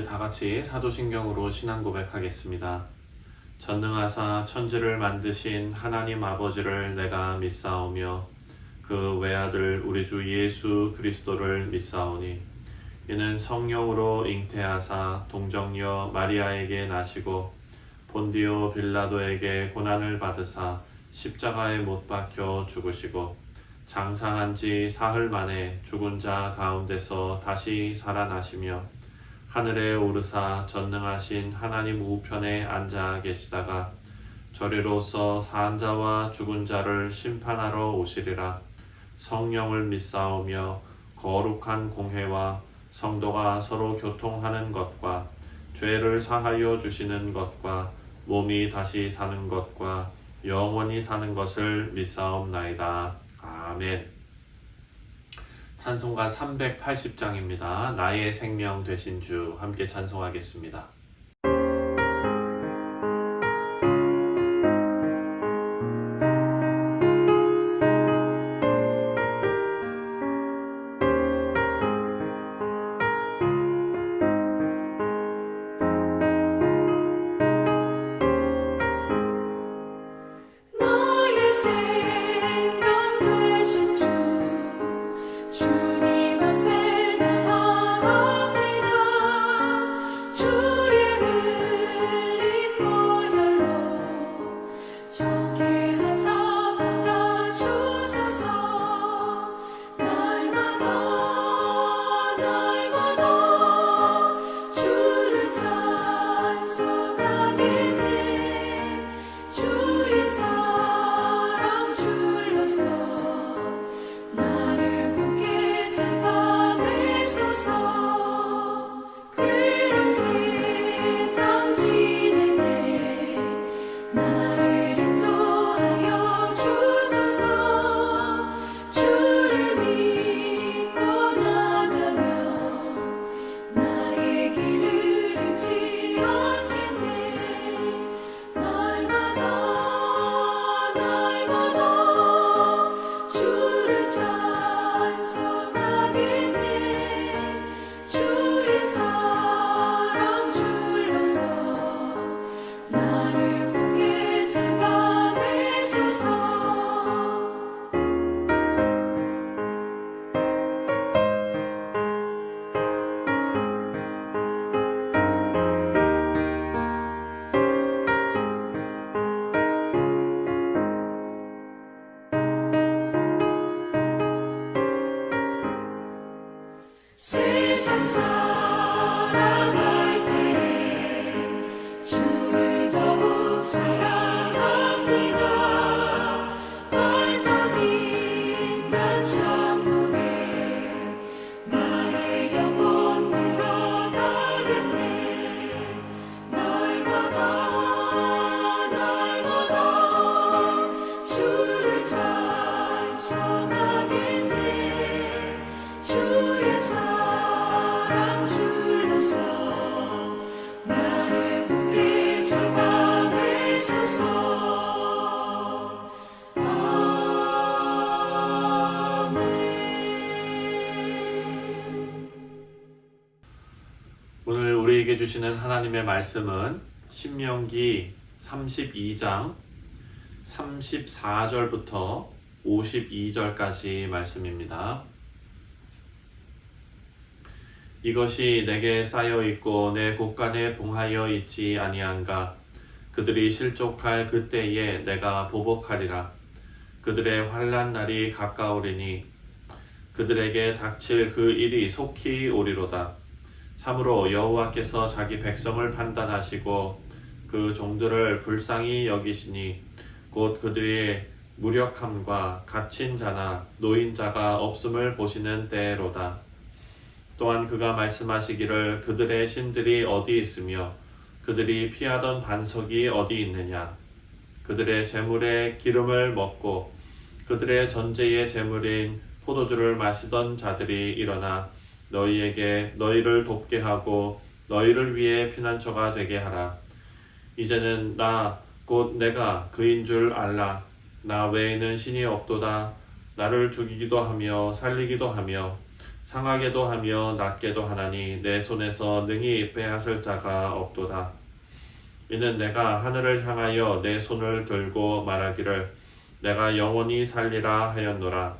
우리 다 같이 사도신경으로 신앙 고백하겠습니다. 전능하사 천지를 만드신 하나님 아버지를 내가 믿사오며 그 외아들 우리 주 예수 그리스도를 믿사오니 이는 성령으로 잉태하사 동정녀 마리아에게 나시고 본디오 빌라도에게 고난을 받으사 십자가에 못 박혀 죽으시고 장사한 지 사흘 만에 죽은 자 가운데서 다시 살아나시며 하늘에 오르사 전능하신 하나님 우편에 앉아 계시다가 저리로서 산 자와 죽은 자를 심판하러 오시리라. 성령을 믿사오며 거룩한 공회와 성도가 서로 교통하는 것과 죄를 사하여 주시는 것과 몸이 다시 사는 것과 영원히 사는 것을 믿사옵나이다. 아멘. 찬송가 380장입니다. 나의 생명 되신 주 함께 찬송하겠습니다. 세상 살아갈 때 주를 더욱 사랑합니다. 발걸음 난 천국에 나의 영혼 들어가겠네. 날마다 주를 찬송하겠네. 주의 사랑 줄로서 나를 굳게 잡아 매소서. 아멘. 오늘 우리에게 주시는 하나님의 말씀은 신명기 32장 34절부터 52절까지 말씀입니다. 이것이 내게 쌓여 있고 내 곳간에 봉하여 있지 아니한가. 그들이 실족할 그때에 내가 보복하리라. 그들의 환난 날이 가까우리니 그들에게 닥칠 그 일이 속히 오리로다. 참으로 여호와께서 자기 백성을 판단하시고 그 종들을 불쌍히 여기시니 곧 그들의 무력함과 갇힌 자나 노인자가 없음을 보시는 때로다. 또한 그가 말씀하시기를 그들의 신들이 어디 있으며 그들이 피하던 반석이 어디 있느냐. 그들의 재물의 기름을 먹고 그들의 전제의 재물인 포도주를 마시던 자들이 일어나 너희에게 너희를 돕게 하고 너희를 위해 피난처가 되게 하라. 이제는 나 곧 내가 그인 줄 알라. 나 외에는 신이 없도다. 나를 죽이기도 하며 살리기도 하며 상하게도 하며 낫게도 하나니 내 손에서 능히 빼앗을 자가 없도다. 이는 내가 하늘을 향하여 내 손을 들고 말하기를 내가 영원히 살리라 하였노라.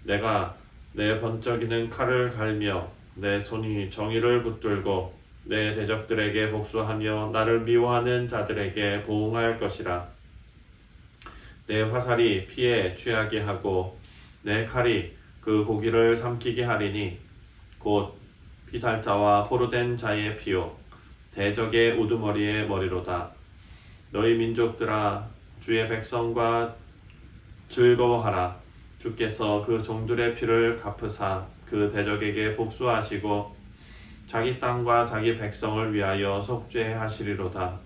내가 내 번쩍이는 칼을 갈며 내 손이 정의를 붙들고 내 대적들에게 복수하며 나를 미워하는 자들에게 보응할 것이라. 내 화살이 피에 취하게 하고 내 칼이 그 고기를 삼키게 하리니 곧 피살자와 포로된 자의 피요 대적의 우두머리의 머리로다. 너희 민족들아 주의 백성과 즐거워하라. 주께서 그 종들의 피를 갚으사 그 대적에게 복수하시고 자기 땅과 자기 백성을 위하여 속죄하시리로다.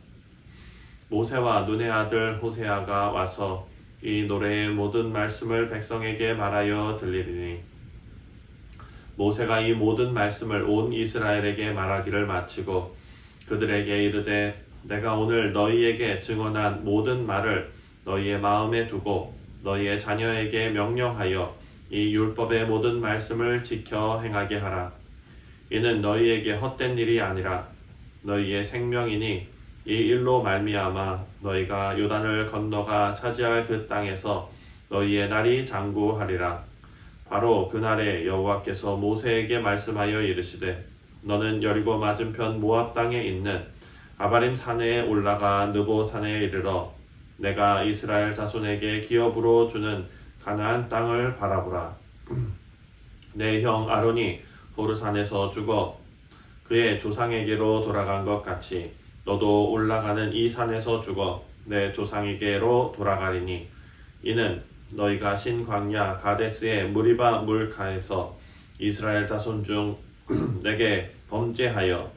모세와 눈의 아들 호세아가 와서 이 노래의 모든 말씀을 백성에게 말하여 들리리니 모세가 이 모든 말씀을 온 이스라엘에게 말하기를 마치고 그들에게 이르되 내가 오늘 너희에게 증언한 모든 말을 너희의 마음에 두고 너희의 자녀에게 명령하여 이 율법의 모든 말씀을 지켜 행하게 하라. 이는 너희에게 헛된 일이 아니라 너희의 생명이니 이 일로 말미암아 너희가 요단을 건너가 차지할 그 땅에서 너희의 날이 장구하리라. 바로 그날에 여호와께서 모세에게 말씀하여 이르시되 너는 여리고 맞은편 모압 땅에 있는 아바림 산에 올라가 느보 산에 이르러 내가 이스라엘 자손에게 기업으로 주는 가나안 땅을 바라보라. 내 형 아론이 호르산에서 죽어 그의 조상에게로 돌아간 것 같이 너도 올라가는 이 산에서 죽어 내 조상에게로 돌아가리니 이는 너희가 신 광야 가데스의 무리바 물가에서 이스라엘 자손 중 내게 범죄하여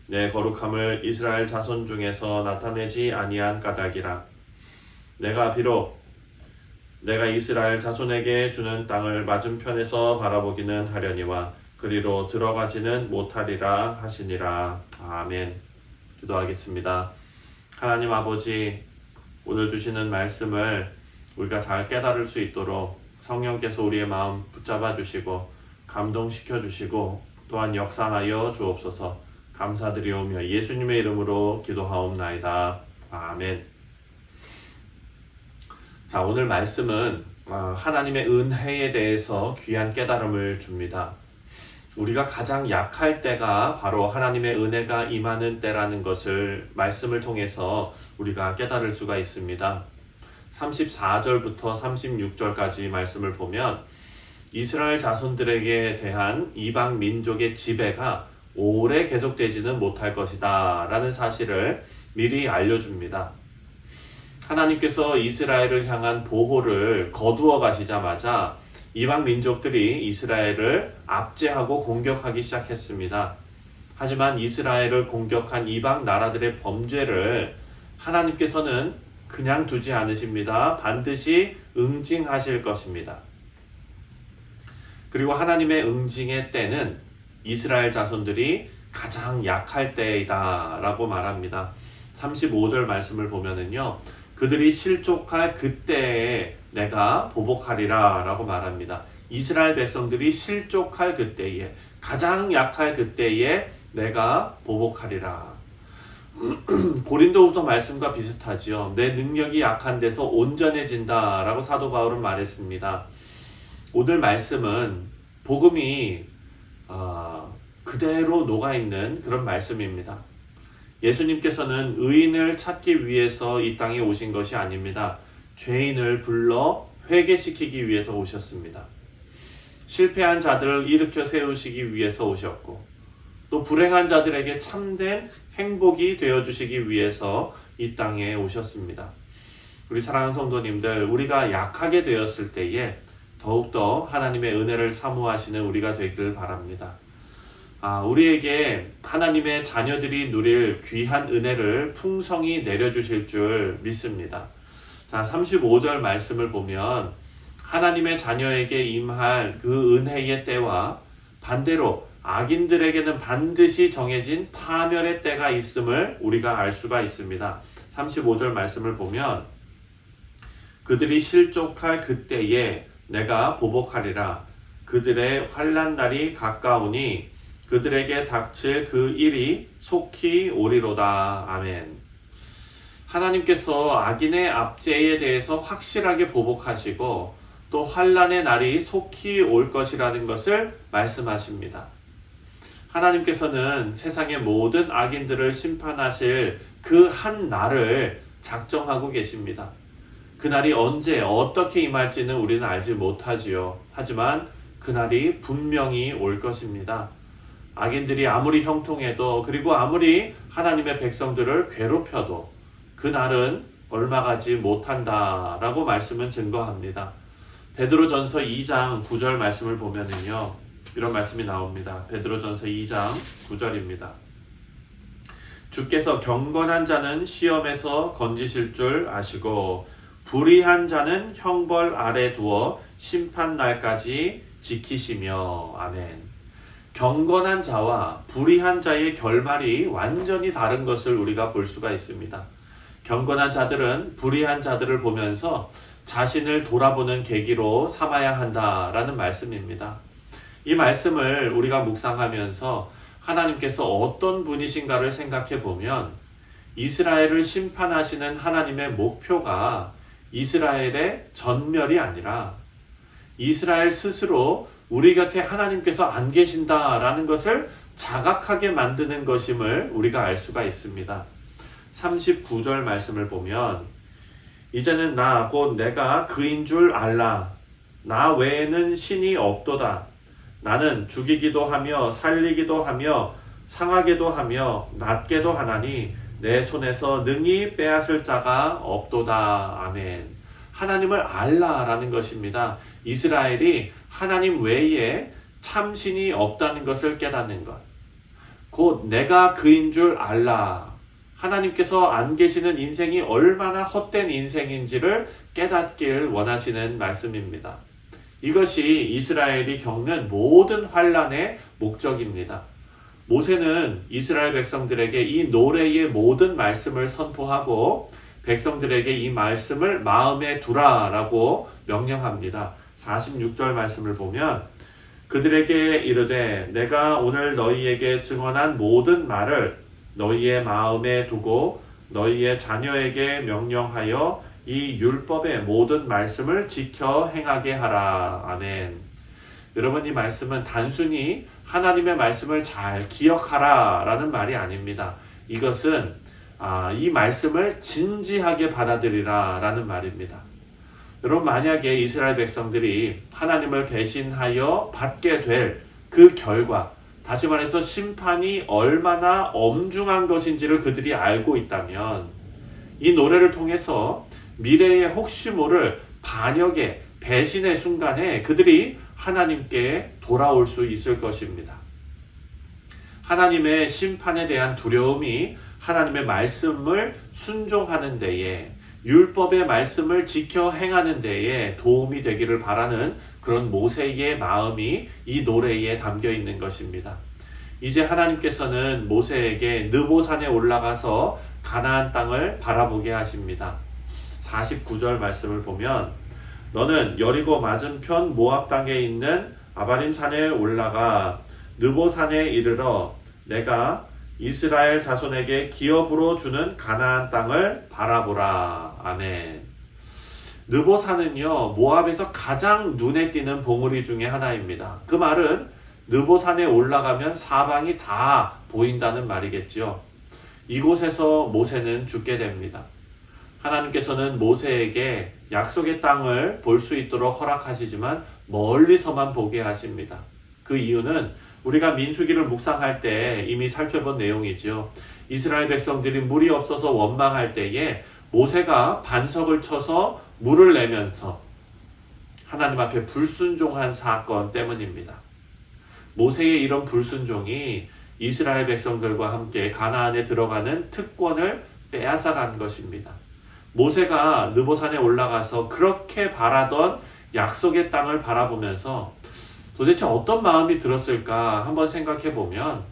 내 거룩함을 이스라엘 자손 중에서 나타내지 아니한 까닭이라. 내가 비록 내가 이스라엘 자손에게 주는 땅을 맞은편에서 바라보기는 하려니와 그리로 들어가지는 못하리라 하시니라. 아멘. 기도하겠습니다. 하나님 아버지, 오늘 주시는 말씀을 우리가 잘 깨달을 수 있도록 성령께서 우리의 마음 붙잡아 주시고 감동시켜 주시고 또한 역사하여 주옵소서. 감사드리오며 예수님의 이름으로 기도하옵나이다. 아멘. 자, 오늘 말씀은 하나님의 은혜에 대해서 귀한 깨달음을 줍니다. 우리가 가장 약할 때가 바로 하나님의 은혜가 임하는 때라는 것을 말씀을 통해서 우리가 깨달을 수가 있습니다. 34절부터 36절까지 말씀을 보면 이스라엘 자손들에게 대한 이방 민족의 지배가 오래 계속되지는 못할 것이다 라는 사실을 미리 알려줍니다. 하나님께서 이스라엘을 향한 보호를 거두어 가시자마자 이방 민족들이 이스라엘을 압제하고 공격하기 시작했습니다. 하지만 이스라엘을 공격한 이방 나라들의 범죄를 하나님께서는 그냥 두지 않으십니다. 반드시 응징하실 것입니다. 그리고 하나님의 응징의 때는 이스라엘 자손들이 가장 약할 때이다 라고 말합니다. 35절 말씀을 보면은요, 그들이 실족할 그때에 내가 보복하리라 라고 말합니다. 이스라엘 백성들이 실족할 그때에, 가장 약할 그때에 내가 보복하리라. 고린도후서 말씀과 비슷하지요. 내 능력이 약한 데서 온전해진다 라고 사도 바울은 말했습니다. 오늘 말씀은 복음이 그대로 녹아있는 그런 말씀입니다. 예수님께서는 의인을 찾기 위해서 이 땅에 오신 것이 아닙니다. 죄인을 불러 회개시키기 위해서 오셨습니다. 실패한 자들을 일으켜 세우시기 위해서 오셨고, 또 불행한 자들에게 참된 행복이 되어주시기 위해서 이 땅에 오셨습니다. 우리 사랑하는 성도님들, 우리가 약하게 되었을 때에 더욱더 하나님의 은혜를 사모하시는 우리가 되기를 바랍니다. 우리에게 하나님의 자녀들이 누릴 귀한 은혜를 풍성히 내려주실 줄 믿습니다. 자, 35절 말씀을 보면 하나님의 자녀에게 임할 그 은혜의 때와 반대로 악인들에게는 반드시 정해진 파멸의 때가 있음을 우리가 알 수가 있습니다. 35절 말씀을 보면 그들이 실족할 그때에 내가 보복하리라. 그들의 환난 날이 가까우니 그들에게 닥칠 그 일이 속히 오리로다. 아멘. 하나님께서 악인의 압제에 대해서 확실하게 보복하시고 또 환난의 날이 속히 올 것이라는 것을 말씀하십니다. 하나님께서는 세상의 모든 악인들을 심판하실 그 한 날을 작정하고 계십니다. 그 날이 언제 어떻게 임할지는 우리는 알지 못하지요. 하지만 그 날이 분명히 올 것입니다. 악인들이 아무리 형통해도 그리고 아무리 하나님의 백성들을 괴롭혀도 그 날은 얼마 가지 못한다라고 말씀은 증거합니다. 베드로전서 2장 9절 말씀을 보면은요, 이런 말씀이 나옵니다. 베드로전서 2장 9절입니다. 주께서 경건한 자는 시험에서 건지실 줄 아시고 불의한 자는 형벌 아래 두어 심판 날까지 지키시며. 아멘. 경건한 자와 불의한 자의 결말이 완전히 다른 것을 우리가 볼 수가 있습니다. 경건한 자들은 불의한 자들을 보면서 자신을 돌아보는 계기로 삼아야 한다라는 말씀입니다. 이 말씀을 우리가 묵상하면서 하나님께서 어떤 분이신가를 생각해 보면 이스라엘을 심판하시는 하나님의 목표가 이스라엘의 전멸이 아니라 이스라엘 스스로 우리 곁에 하나님께서 안 계신다라는 것을 자각하게 만드는 것임을 우리가 알 수가 있습니다. 39절 말씀을 보면 이제는 나 곧 내가 그인 줄 알라. 나 외에는 신이 없도다. 나는 죽이기도 하며 살리기도 하며 상하게도 하며 낫게도 하나니 내 손에서 능히 빼앗을 자가 없도다. 아멘. 하나님을 알라라는 것입니다. 이스라엘이 하나님 외에 참신이 없다는 것을 깨닫는 것. 곧 내가 그인 줄 알라. 하나님께서 안 계시는 인생이 얼마나 헛된 인생인지를 깨닫길 원하시는 말씀입니다. 이것이 이스라엘이 겪는 모든 환난의 목적입니다. 모세는 이스라엘 백성들에게 이 노래의 모든 말씀을 선포하고 백성들에게 이 말씀을 마음에 두라라고 명령합니다. 46절 말씀을 보면 그들에게 이르되 내가 오늘 너희에게 증언한 모든 말을 너희의 마음에 두고 너희의 자녀에게 명령하여 이 율법의 모든 말씀을 지켜 행하게 하라. 아멘. 여러분, 이 말씀은 단순히 하나님의 말씀을 잘 기억하라 라는 말이 아닙니다. 이것은 이 말씀을 진지하게 받아들이라 라는 말입니다. 여러분, 만약에 이스라엘 백성들이 하나님을 배신하여 받게 될 그 결과, 다시 말해서 심판이 얼마나 엄중한 것인지를 그들이 알고 있다면 이 노래를 통해서 미래에 혹시 모를 반역의 배신의 순간에 그들이 하나님께 돌아올 수 있을 것입니다. 하나님의 심판에 대한 두려움이 하나님의 말씀을 순종하는 데에, 율법의 말씀을 지켜 행하는 데에 도움이 되기를 바라는 그런 모세의 마음이 이 노래에 담겨 있는 것입니다. 이제 하나님께서는 모세에게 느보산에 올라가서 가나안 땅을 바라보게 하십니다. 49절 말씀을 보면 너는 여리고 맞은편 모압 땅에 있는 아바림 산에 올라가 느보산에 이르러 내가 이스라엘 자손에게 기업으로 주는 가나안 땅을 바라보라. 아멘. 느보산은요, 모압에서 가장 눈에 띄는 봉우리 중에 하나입니다. 그 말은 느보산에 올라가면 사방이 다 보인다는 말이겠죠. 이곳에서 모세는 죽게 됩니다. 하나님께서는 모세에게 약속의 땅을 볼 수 있도록 허락하시지만 멀리서만 보게 하십니다. 그 이유는 우리가 민수기를 묵상할 때 이미 살펴본 내용이죠. 이스라엘 백성들이 물이 없어서 원망할 때에 모세가 반석을 쳐서 물을 내면서 하나님 앞에 불순종한 사건 때문입니다. 모세의 이런 불순종이 이스라엘 백성들과 함께 가나안에 들어가는 특권을 빼앗아간 것입니다. 모세가 느보산에 올라가서 그렇게 바라던 약속의 땅을 바라보면서 도대체 어떤 마음이 들었을까 한번 생각해 보면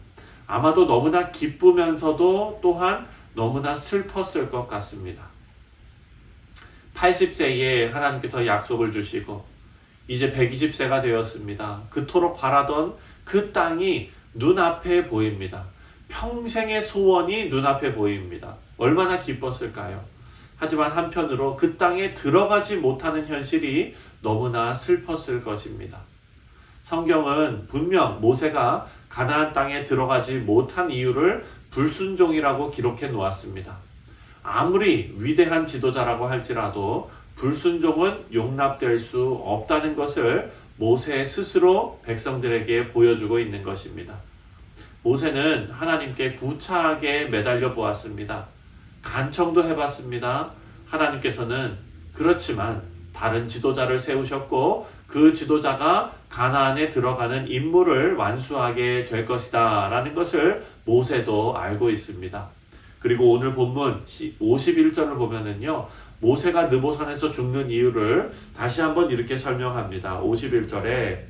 아마도 너무나 기쁘면서도 또한 너무나 슬펐을 것 같습니다. 80세에 하나님께서 약속을 주시고 이제 120세가 되었습니다. 그토록 바라던 그 땅이 눈앞에 보입니다. 평생의 소원이 눈앞에 보입니다. 얼마나 기뻤을까요? 하지만 한편으로 그 땅에 들어가지 못하는 현실이 너무나 슬펐을 것입니다. 성경은 분명 모세가 가나안 땅에 들어가지 못한 이유를 불순종이라고 기록해 놓았습니다. 아무리 위대한 지도자라고 할지라도 불순종은 용납될 수 없다는 것을 모세 스스로 백성들에게 보여주고 있는 것입니다. 모세는 하나님께 구차하게 매달려 보았습니다. 간청도 해봤습니다. 하나님께서는 그렇지만 다른 지도자를 세우셨고 그 지도자가 가나안에 들어가는 임무를 완수하게 될 것이다 라는 것을 모세도 알고 있습니다. 그리고 오늘 본문 51절을 보면은요, 모세가 느보산에서 죽는 이유를 다시 한번 이렇게 설명합니다. 51절에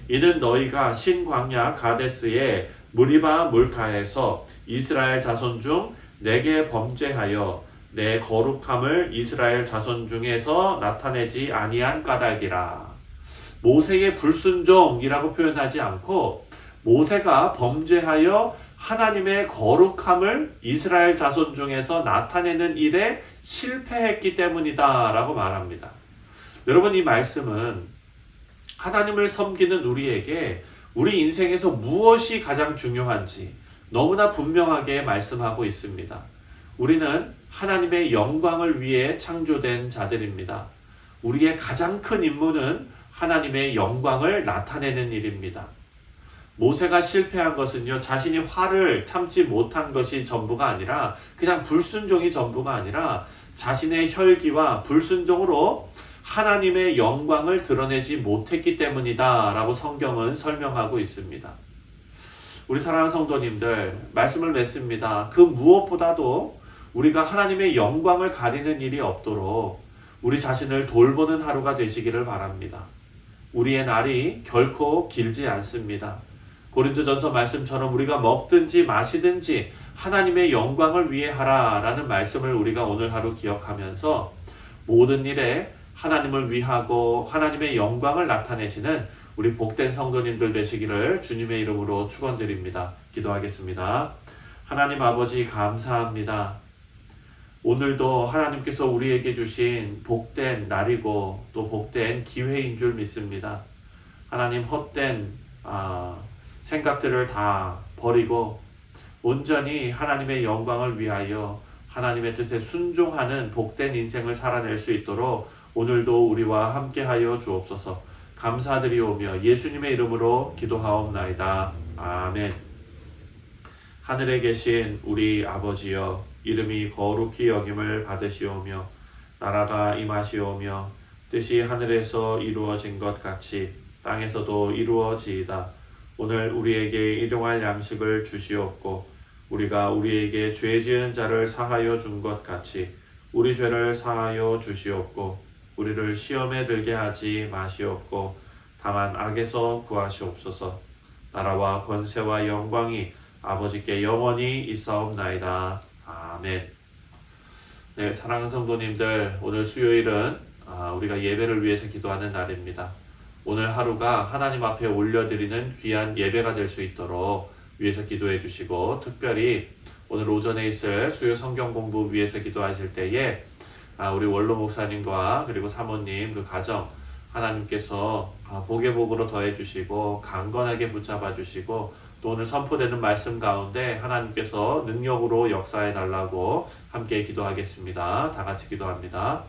이는 너희가 신광야 가데스의 무리바 물가에서 이스라엘 자손 중 내게 범죄하여 내 거룩함을 이스라엘 자손 중에서 나타내지 아니한 까닭이라. 모세의 불순종이라고 표현하지 않고 모세가 범죄하여 하나님의 거룩함을 이스라엘 자손 중에서 나타내는 일에 실패했기 때문이다 라고 말합니다. 여러분, 이 말씀은 하나님을 섬기는 우리에게 우리 인생에서 무엇이 가장 중요한지 너무나 분명하게 말씀하고 있습니다. 우리는 하나님의 영광을 위해 창조된 자들입니다. 우리의 가장 큰 임무는 하나님의 영광을 나타내는 일입니다. 모세가 실패한 것은요, 자신이 화를 참지 못한 것이 전부가 아니라, 그냥 불순종이 전부가 아니라 자신의 혈기와 불순종으로 하나님의 영광을 드러내지 못했기 때문이다 라고 성경은 설명하고 있습니다. 우리 사랑하는 성도님들, 말씀을 맺습니다. 그 무엇보다도 우리가 하나님의 영광을 가리는 일이 없도록 우리 자신을 돌보는 하루가 되시기를 바랍니다. 우리의 날이 결코 길지 않습니다. 고린도전서 말씀처럼 우리가 먹든지 마시든지 하나님의 영광을 위해 하라라는 말씀을 우리가 오늘 하루 기억하면서 모든 일에 하나님을 위하고 하나님의 영광을 나타내시는 우리 복된 성도님들 되시기를 주님의 이름으로 축원드립니다. 기도하겠습니다. 하나님 아버지, 감사합니다. 오늘도 하나님께서 우리에게 주신 복된 날이고 또 복된 기회인 줄 믿습니다. 하나님, 헛된 생각들을 다 버리고 온전히 하나님의 영광을 위하여 하나님의 뜻에 순종하는 복된 인생을 살아낼 수 있도록 오늘도 우리와 함께하여 주옵소서. 감사드리오며 예수님의 이름으로 기도하옵나이다. 아멘. 하늘에 계신 우리 아버지여, 이름이 거룩히 여김을 받으시오며 나라가 임하시오며 뜻이 하늘에서 이루어진 것 같이 땅에서도 이루어지이다. 오늘 우리에게 일용할 양식을 주시옵고 우리가 우리에게 죄 지은 자를 사하여 준 것 같이 우리 죄를 사하여 주시옵고 우리를 시험에 들게 하지 마시옵고 다만 악에서 구하시옵소서. 나라와 권세와 영광이 아버지께 영원히 있사옵나이다. 아멘. 네, 사랑하는 성도님들, 오늘 수요일은 우리가 예배를 위해서 기도하는 날입니다. 오늘 하루가 하나님 앞에 올려드리는 귀한 예배가 될 수 있도록 위해서 기도해 주시고, 특별히 오늘 오전에 있을 수요 성경 공부 위해서 기도하실 때에 우리 원로 목사님과 그리고 사모님 그 가정 하나님께서 복의 복으로 더해 주시고 강건하게 붙잡아 주시고 또 오늘 선포되는 말씀 가운데 하나님께서 능력으로 역사해 달라고 함께 기도하겠습니다. 다 같이 기도합니다.